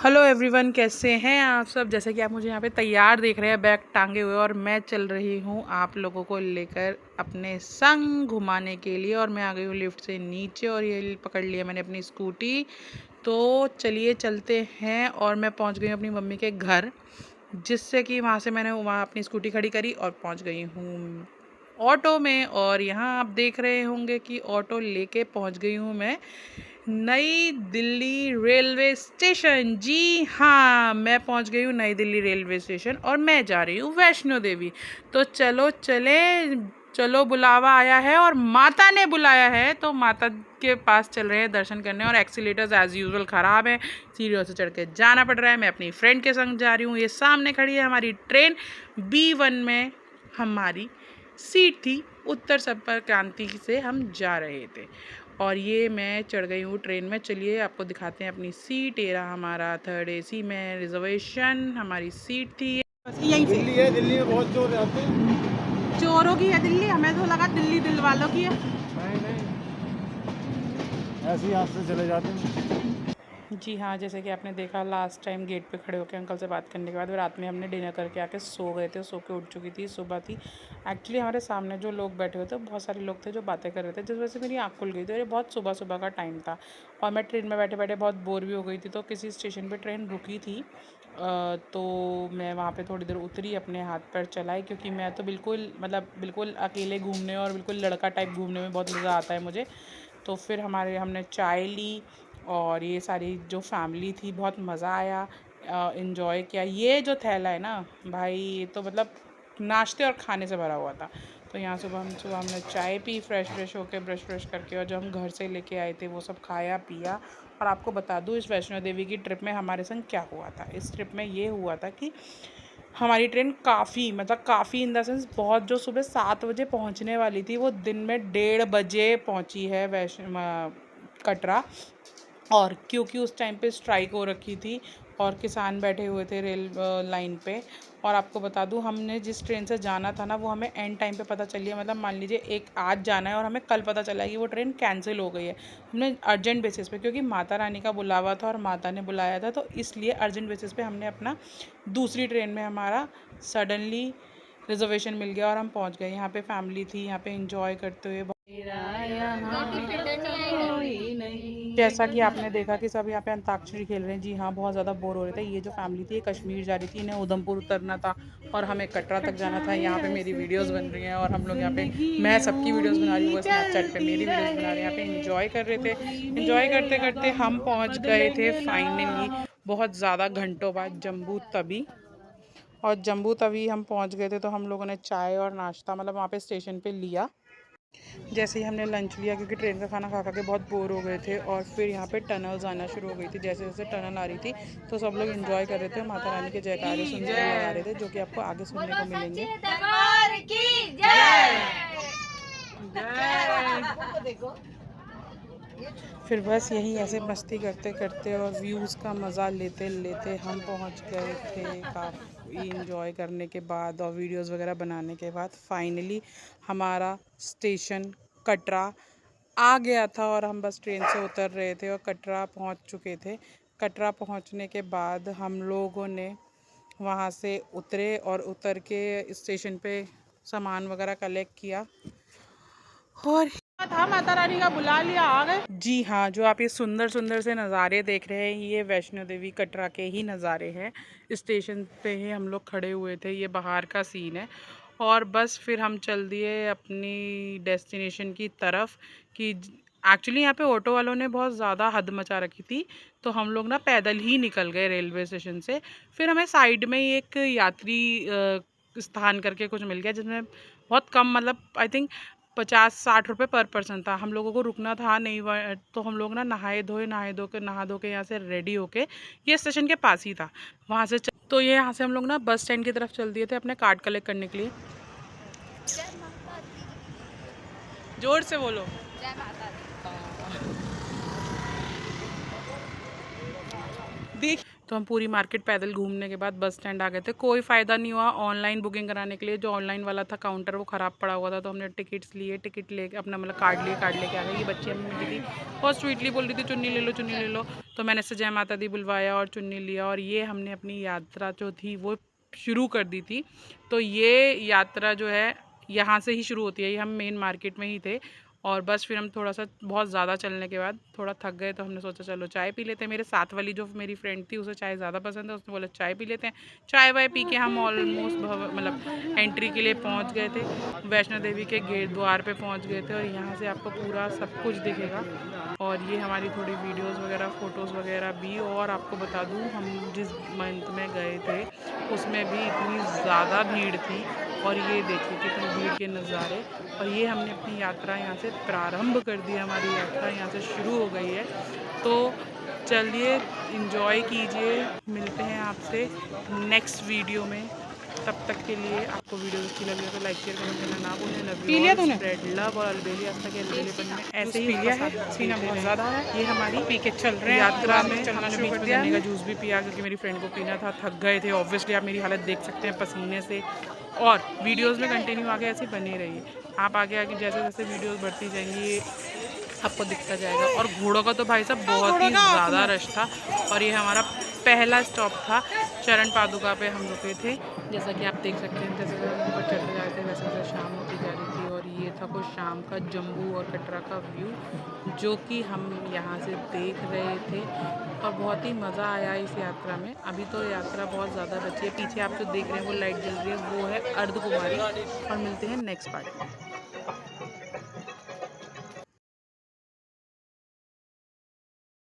Hello everyone, कैसे हैं आप सब। जैसे कि आप मुझे यहाँ पे तैयार देख रहे हैं बैग टांगे हुए, और मैं चल रही हूँ आप लोगों को लेकर अपने संग घुमाने के लिए। और मैं आ गई हूँ लिफ्ट से नीचे और ये पकड़ लिया मैंने अपनी स्कूटी। तो चलिए चलते हैं, और मैं पहुँच गई हूँ अपनी मम्मी के घर, जिससे कि वहाँ से मैंने वहाँ अपनी स्कूटी खड़ी करी और पहुँच गई हूँ ऑटो में। और यहाँ आप देख रहे होंगे कि ऑटो लेके पहुँच गई हूँ मैं नई दिल्ली रेलवे स्टेशन। जी हाँ, मैं पहुंच गई हूँ नई दिल्ली रेलवे स्टेशन, और मैं जा रही हूँ वैष्णो देवी। तो चलो चले, चलो बुलावा आया है और माता ने बुलाया है, तो माता के पास चल रहे हैं दर्शन करने। और एक्सीलेटर्स एज यूजुअल ख़राब है, सीढ़ियों से चढ़ के जाना पड़ रहा है। मैं अपनी फ्रेंड के संग जा रही हूँ। ये सामने खड़ी है हमारी ट्रेन, B1 में हमारी सीट थी। उत्तर संपर्क क्रांति से हम जा रहे थे, और ये मैं चढ़ गई हूँ ट्रेन में। चलिए आपको दिखाते हैं अपनी सीट। ये रहा हमारा 3rd AC में रिजर्वेशन, हमारी सीट थी। यहीं दिल्ली है, दिल्ली में बहुत चोर रहते हैं। चोरों की है दिल्ली, हमें तो लगा दिल्ली दिल वालों की है। नहीं, ऐसे ही यहाँ से चले जाते हैं। जी हाँ, जैसे कि आपने देखा लास्ट टाइम गेट पे खड़े होकर अंकल से बात करने के बाद रात में हमने डिनर करके आके सो गए थे। सो के उठ चुकी थी, सुबह थी। एक्चुअली हमारे सामने जो लोग बैठे हुए थे, बहुत सारे लोग थे जो बातें कर रहे थे, जिस वजह से मेरी आँख खुल गई थी। और ये बहुत सुबह सुबह का टाइम था, और मैं ट्रेन में बैठे बैठे बहुत बोर भी हो गई थी। तो किसी स्टेशन पर ट्रेन रुकी थी, तो मैं वहाँ पे थोड़ी देर उतरी, अपने हाथ पैर चलाई, क्योंकि मैं तो बिल्कुल अकेले घूमने और बिल्कुल लड़का टाइप घूमने में बहुत मज़ा आता है मुझे। तो फिर हमने चाय ली, और ये सारी जो फैमिली थी, बहुत मज़ा आया, इन्जॉय किया। ये जो थैला है ना भाई, ये तो नाश्ते और खाने से भरा हुआ था। तो यहाँ सुबह हमने चाय पी, फ्रेश होके ब्रश करके, और जो हम घर से लेके आए थे वो सब खाया पिया। और आपको बता दूँ, इस वैष्णो देवी की ट्रिप में हमारे संग क्या हुआ था। इस ट्रिप में ये हुआ था कि हमारी ट्रेन काफ़ी इन द सेंस बहुत, जो सुबह 7 बजे पहुँचने वाली थी, वो दिन में 1:30 बजे पहुँची है कटरा। और क्योंकि उस टाइम पे स्ट्राइक हो रखी थी और किसान बैठे हुए थे रेल लाइन पे। और आपको बता दूं, हमने जिस ट्रेन से जाना था ना, वो हमें एंड टाइम पे पता चली है। मान लीजिए एक आज जाना है और हमें कल पता चला है कि वो ट्रेन कैंसिल हो गई है। हमने अर्जेंट बेसिस पे, क्योंकि माता रानी का बुलावा था और माता ने बुलाया था, तो इसलिए अर्जेंट बेसिस पे हमने अपना दूसरी ट्रेन में हमारा सडनली रिजर्वेशन मिल गया और हम पहुंच गए। यहाँ पे फैमिली थी, यहाँ पे इंजॉय करते हुए। जैसा कि आपने देखा कि सब यहाँ पे अंताक्षरी खेल रहे हैं। जी हाँ, बहुत ज़्यादा बोर हो रहे थे। ये जो फैमिली थी, ये कश्मीर जा रही थी, इन्हें उधमपुर उतरना था और हमें कटरा तक जाना था। यहाँ पे मेरी वीडियोस बन रही हैं, और हम लोग यहाँ पे, मैं सबकी वीडियोस बना रही हूँ, स्नैपचैट पे मेरी वीडियोस बना रहे हैं। यहाँ पे इंजॉय कर रहे थे। इंजॉय करते करते हम पहुँच गए थे फाइनली, बहुत ज़्यादा घंटों बाद, जम्मू तवी। और जम्मू तवी हम पहुँच गए थे, तो हम लोगों ने चाय और नाश्ता वहाँ पे स्टेशन पे लिया। जैसे ही हमने लंच लिया, क्योंकि ट्रेन का खाना खा खा के बहुत बोर हो गए थे। और फिर यहाँ पे टनल्स आना शुरू हो गई थी। जैसे जैसे टनल आ रही थी, तो सब लोग एंजॉय कर रहे थे, माता रानी के जयकारे सुनते हुए लगा रहे थे, जो कि आपको आगे सुनने को मिलेंगे। फिर बस यही ऐसे मस्ती करते करते और व्यूज़ का मज़ा लेते लेते हम पहुँच गए थे। काफ़ी इंजॉय करने के बाद और वीडियोस वगैरह बनाने के बाद फाइनली हमारा स्टेशन कटरा आ गया था, और हम बस ट्रेन से उतर रहे थे और कटरा पहुँच चुके थे। कटरा पहुँचने के बाद हम लोगों ने वहाँ से उतरे, और उतर के स्टेशन पे सामान वगैरह कलेक्ट किया, और था माता रानी का बुला लिया, आ गए। जी हाँ, जो आप ये सुंदर सुंदर से नज़ारे देख रहे हैं, ये वैष्णो देवी कटरा के ही नज़ारे हैं। स्टेशन पे ही हम लोग खड़े हुए थे, ये बाहर का सीन है। और बस फिर हम चल दिए अपनी डेस्टिनेशन की तरफ। कि एक्चुअली यहाँ पे ऑटो वालों ने बहुत ज़्यादा हद मचा रखी थी, तो हम लोग ना पैदल ही निकल गए रेलवे स्टेशन से। फिर हमें साइड में ही एक यात्री स्थान करके कुछ मिल गया, जिसमें बहुत कम, आई थिंक 50-60 रुपये पर पर्सन था। हम लोगों को रुकना था नहीं, तो हम लोग ना नहा धो के यहाँ से रेडी होके, ये स्टेशन के पास ही था, वहाँ से तो ये यहाँ से हम लोग ना बस स्टैंड की तरफ चल दिए थे अपने कार्ड कलेक्ट करने के लिए। जोर से बोलो। जय माता दी। तो हम पूरी मार्केट पैदल घूमने के बाद बस स्टैंड आ गए थे। कोई फ़ायदा नहीं हुआ ऑनलाइन बुकिंग कराने के लिए, जो ऑनलाइन वाला था काउंटर वो ख़राब पड़ा हुआ था। तो हमने टिकट्स लिए, टिकट लेके अपना मतलब कार्ड लेके आ गए। ये बच्ची हमें मिली थी, बहुत स्वीटली बोल रही थी चुन्नी ले लो, चुन्नी ले लो। तो मैंने से जय माता दी बुलवाया और चुन्नी लिया, और ये हमने अपनी यात्रा जो थी वो शुरू कर दी थी। तो ये यात्रा जो है यहाँ से ही शुरू होती है। ये हम मेन मार्केट में ही थे, और बस फिर हम थोड़ा सा बहुत ज़्यादा चलने के बाद थोड़ा थक गए, तो हमने सोचा चलो चाय पी लेते हैं। मेरे साथ वाली जो मेरी फ्रेंड थी उसे चाय ज़्यादा पसंद है, उसने बोला चाय पी लेते हैं। चाय वाय पी के हम ऑलमोस्ट मतलब एंट्री के लिए पहुंच गए थे। वैष्णो देवी के गेट द्वार पे पहुंच गए थे, और यहाँ से आपको पूरा सब कुछ दिखेगा। और ये हमारी थोड़ी वीडियोज़ वगैरह फ़ोटोज़ वगैरह भी। और आपको बता दूँ, हम जिस मंथ में गए थे उसमें भी इतनी ज़्यादा भीड़ थी, और ये देखिए कितनी भीड़ के नज़ारे। और ये हमने अपनी यात्रा यहाँ से प्रारंभ कर दी, हमारी यात्रा यहाँ से शुरू हो गई है। तो चलिए एंजॉय कीजिए, मिलते हैं आपसे नेक्स्ट वीडियो में। तब तक के लिए आपको वीडियो अच्छी लगी हो तो लाइक शेयर कमेंट करना ना भूलें। Love you all, spread love और अलबेली आस्था के अलबेलीपन में ऐसे ही पीलिया है, सीना बहुत ज़्यादा है। ये हमारी पी के चल रहे हैं यात्रा में, हमने बीच में गन्ने का जूस भी पिया क्योंकि मेरी फ्रेंड को पीना था। थक गए थे ऑब्वियसली, आप मेरी हालत देख सकते हैं पसीने से। और वीडियोज़ में कंटिन्यू आगे ऐसे बने रहिए। आप आगे आगे जैसे जैसे वीडियोज़ बढ़ती जाएंगी आपको दिखता जाएगा। और घोड़ों का तो भाई साहब बहुत ही ज़्यादा रश था। और ये हमारा पहला स्टॉप था, चरण पादुका पे हम रुके थे। जैसा कि आप देख सकते हैं, जैसे जैसे हम ऊपर चढ़ते जा रहे थे वैसे वैसे शाम होती जा रही थी। और ये था कुछ शाम का जम्मू और कटरा का व्यू, जो कि हम यहाँ से देख रहे थे। और बहुत ही मज़ा आया इस यात्रा में। अभी तो यात्रा बहुत ज़्यादा बची है। पीछे आप जो देख रहे हैं वो लाइट जल रही है, वो है अर्धकुमारी। और मिलते हैं नेक्स्ट पार्ट में।